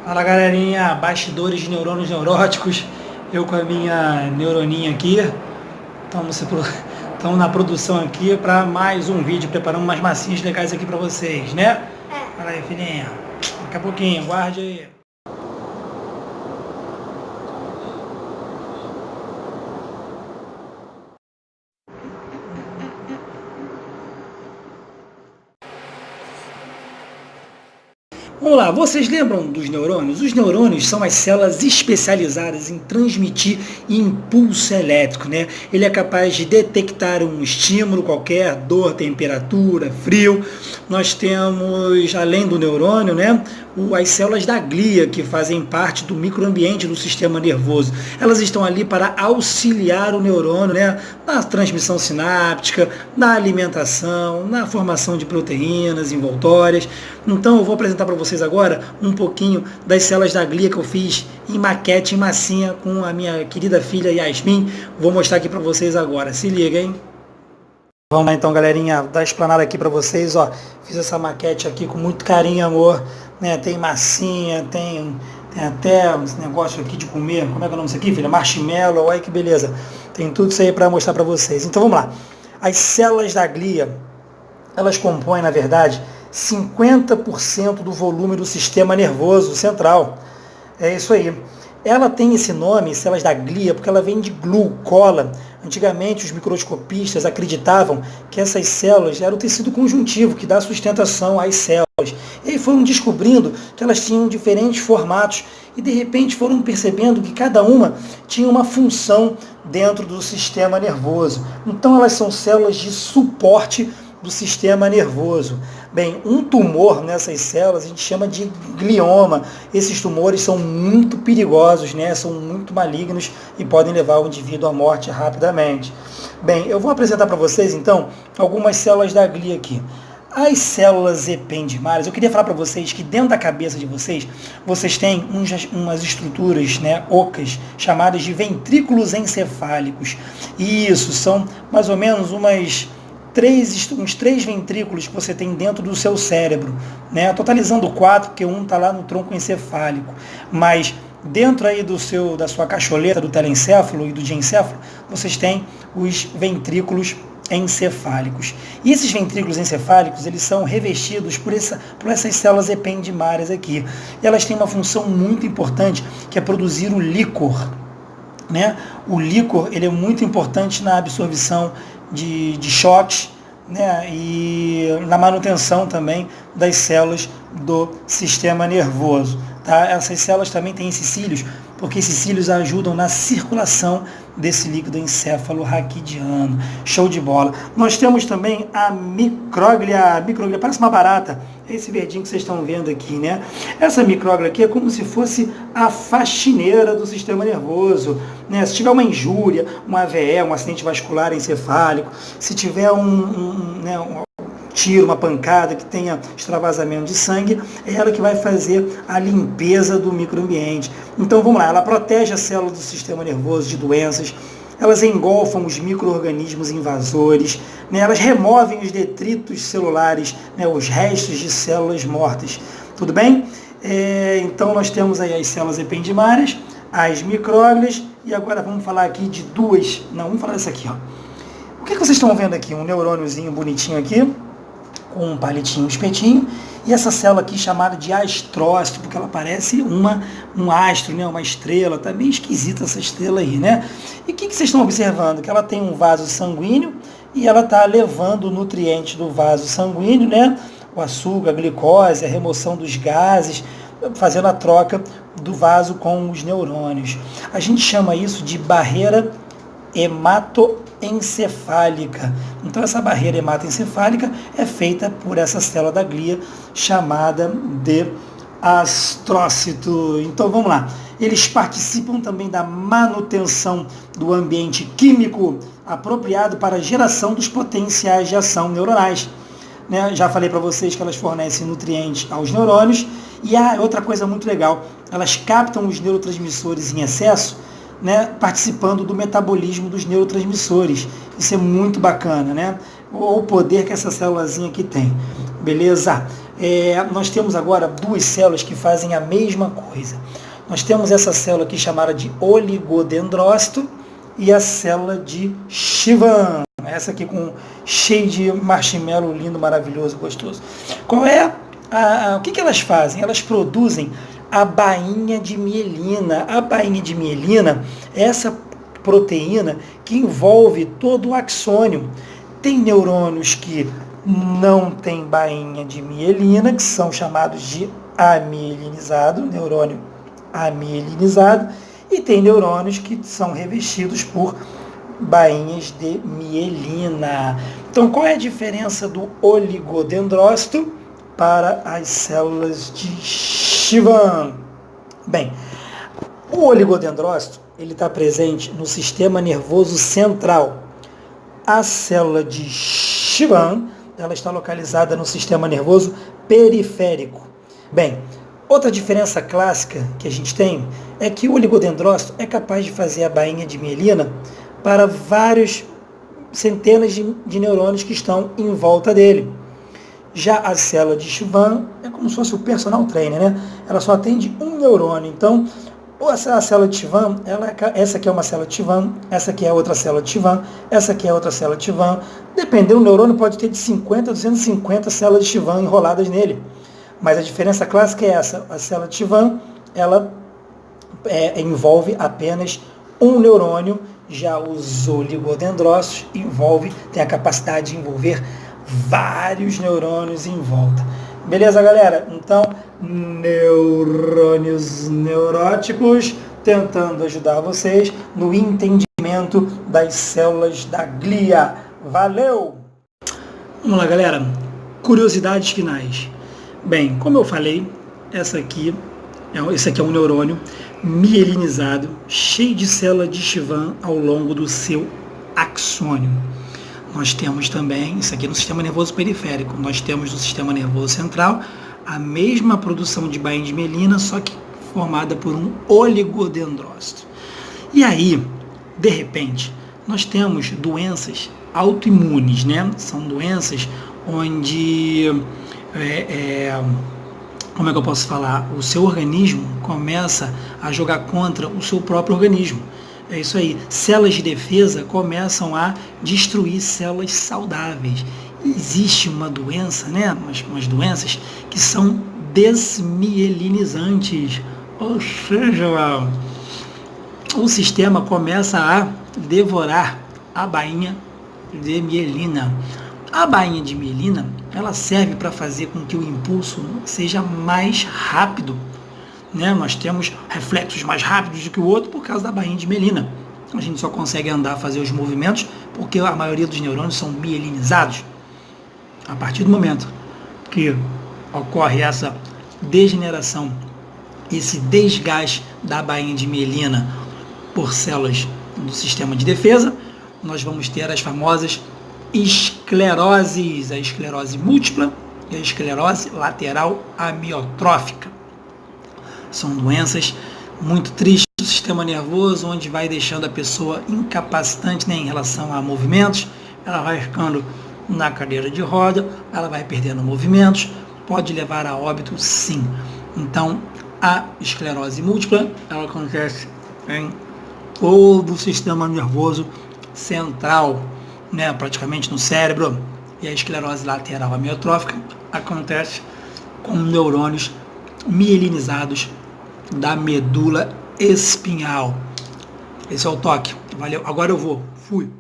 Fala galerinha, bastidores de neurônios neuróticos, eu com a minha neuroninha aqui, estamos na produção aqui para mais um vídeo, preparando umas massinhas legais aqui para vocês, né? Fala aí, filhinha, daqui a pouquinho, guarde aí. Vamos lá, vocês lembram dos neurônios? Os neurônios são as células especializadas em transmitir impulso elétrico, né? Ele é capaz de detectar um estímulo qualquer, dor, temperatura, frio. Nós temos, além do neurônio, né, as células da glia, que fazem parte do microambiente do sistema nervoso. Elas estão ali para auxiliar o neurônio, né, na transmissão sináptica, na alimentação, na formação de proteínas envoltórias. Então eu vou apresentar para vocês agora um pouquinho das células da glia que eu fiz em maquete, em massinha, com a minha querida filha Yasmin. Vou mostrar aqui para vocês agora. Se liga, hein? Vamos lá então, galerinha, dar explanada aqui para vocês, ó. Fiz essa maquete aqui com muito carinho e amor, né? Tem massinha, tem até esse negócio aqui de comer. Como é que é o nome disso aqui, filha? Marshmallow, olha que beleza. Tem tudo isso aí para mostrar para vocês. Então vamos lá. As células da glia, elas compõem, na verdade, 50% do volume do sistema nervoso central. É isso aí. Ela tem esse nome, células da glia, porque ela vem de glu, cola. Antigamente, os microscopistas acreditavam que essas células eram o tecido conjuntivo que dá sustentação às células. E aí foram descobrindo que elas tinham diferentes formatos e, de repente, foram percebendo que cada uma tinha uma função dentro do sistema nervoso. Então, elas são células de suporte do sistema nervoso. Bem, um tumor nessas células a gente chama de glioma. Esses tumores são muito perigosos, né? São muito malignos e podem levar o indivíduo à morte rapidamente. Bem, eu vou apresentar para vocês então algumas células da glia aqui. As células ependimárias, eu queria falar para vocês que dentro da cabeça de vocês, vocês têm umas estruturas, né, ocas, chamadas de ventrículos encefálicos. E isso são mais ou menos uns três ventrículos que você tem dentro do seu cérebro, né? Totalizando 4, porque um está lá no tronco encefálico. Mas dentro aí da sua cacholeta, do telencéfalo e do diencéfalo, vocês têm os ventrículos encefálicos. E esses ventrículos encefálicos, eles são revestidos por essas células ependimárias aqui. E elas têm uma função muito importante, que é produzir o líquor, né? O líquor, ele é muito importante na absorção de choques, né, e na manutenção também das células do sistema nervoso. Tá? Essas células também têm esses cílios, porque esses cílios ajudam na circulação desse líquido encéfalo-raquidiano. Show de bola. Nós temos também a micróglia. A micróglia parece uma barata. É esse verdinho que vocês estão vendo aqui, né? Essa micróglia aqui é como se fosse a faxineira do sistema nervoso, né? Se tiver uma injúria, um AVE, um acidente vascular encefálico, se tiver um tiro, uma pancada que tenha extravasamento de sangue, é ela que vai fazer a limpeza do microambiente. Então vamos lá, ela protege a célula do sistema nervoso de doenças, elas engolfam os micro-organismos invasores, né? Elas removem os detritos celulares, né? Os restos de células mortas. Tudo bem? Então nós temos aí as células ependimárias, as micróglias, e agora vamos falar aqui de vamos falar dessa aqui, ó. O que vocês estão vendo aqui? Um neurôniozinho bonitinho aqui, com um palitinho, um espetinho, e essa célula aqui chamada de astrócito, porque ela parece um astro, né? Uma estrela. Tá bem esquisita essa estrela aí, né? E o que vocês estão observando? Que ela tem um vaso sanguíneo e ela está levando o nutriente do vaso sanguíneo, né? O açúcar, a glicose, a remoção dos gases, fazendo a troca do vaso com os neurônios. A gente chama isso de barreira hematoencefálica. Então essa barreira hematoencefálica é feita por essa célula da glia chamada de astrócito. Então vamos lá. Eles participam também da manutenção do ambiente químico apropriado para a geração dos potenciais de ação neuronais. Né? Já falei para vocês que elas fornecem nutrientes aos neurônios. E outra coisa muito legal, elas captam os neurotransmissores em excesso, né, participando do metabolismo dos neurotransmissores. Isso é muito bacana, né? O poder que essa célulazinha aqui tem. Beleza? nós temos agora duas células que fazem a mesma coisa. Nós temos essa célula aqui chamada de oligodendrócito e a célula de Schwann. Essa aqui cheio de marshmallow lindo, maravilhoso, gostoso. O que elas fazem? Elas produzem a bainha de mielina. A bainha de mielina é essa proteína que envolve todo o axônio. Tem neurônios que não têm bainha de mielina, que são chamados de amielinizado, neurônio amielinizado, e tem neurônios que são revestidos por bainhas de mielina. Então, qual é a diferença do oligodendrócito para as células de Schwann? Bem, o oligodendrócito ele está presente no sistema nervoso central. A célula de Schwann ela está localizada no sistema nervoso periférico. Bem, outra diferença clássica que a gente tem é que o oligodendrócito é capaz de fazer a bainha de mielina para vários centenas de neurônios que estão em volta dele. Já a célula de Schwann é como se fosse o personal trainer, né? Ela só atende um neurônio. Então, a célula de Schwann, essa aqui é uma célula de Schwann, essa aqui é outra célula de Schwann, essa aqui é outra célula de Schwann. Dependendo do neurônio, pode ter de 50 a 250 células de Schwann enroladas nele. Mas a diferença clássica é essa. A célula de Schwann, ela envolve apenas um neurônio, já os oligodendrócitos tem a capacidade de envolver vários neurônios em volta. Beleza, galera? Então, neurônios neuróticos tentando ajudar vocês no entendimento das células da glia. Valeu! Vamos lá, galera. Curiosidades finais. Bem, como eu falei, esse aqui é um neurônio mielinizado, cheio de célula de Schwann ao longo do seu axônio. Nós temos também, isso aqui no sistema nervoso periférico, nós temos no sistema nervoso central a mesma produção de bainha de mielina, só que formada por um oligodendrócito. E aí, de repente, nós temos doenças autoimunes, né? São doenças onde, como é que eu posso falar? O seu organismo começa a jogar contra o seu próprio organismo. É isso aí. Células de defesa começam a destruir células saudáveis. Existe uma doença, né? Umas doenças que são desmielinizantes. Ou seja, o sistema começa a devorar a bainha de mielina. A bainha de mielina, ela serve para fazer com que o impulso seja mais rápido. Né? Nós temos reflexos mais rápidos do que o outro por causa da bainha de mielina. A gente só consegue andar, fazer os movimentos, porque a maioria dos neurônios são mielinizados. A partir do momento que ocorre essa degeneração, esse desgaste da bainha de mielina por células do sistema de defesa, nós vamos ter as famosas escleroses, a esclerose múltipla e a esclerose lateral amiotrófica. São doenças muito tristes do sistema nervoso, onde vai deixando a pessoa incapacitante, né, em relação a movimentos. Ela vai ficando na cadeira de roda, ela vai perdendo movimentos, pode levar a óbito, sim. Então, a esclerose múltipla, ela acontece em todo o sistema nervoso central, né, praticamente no cérebro. E a esclerose lateral amiotrófica acontece com neurônios mielinizados da medula espinhal. Esse é o toque. Valeu. Agora eu vou. Fui.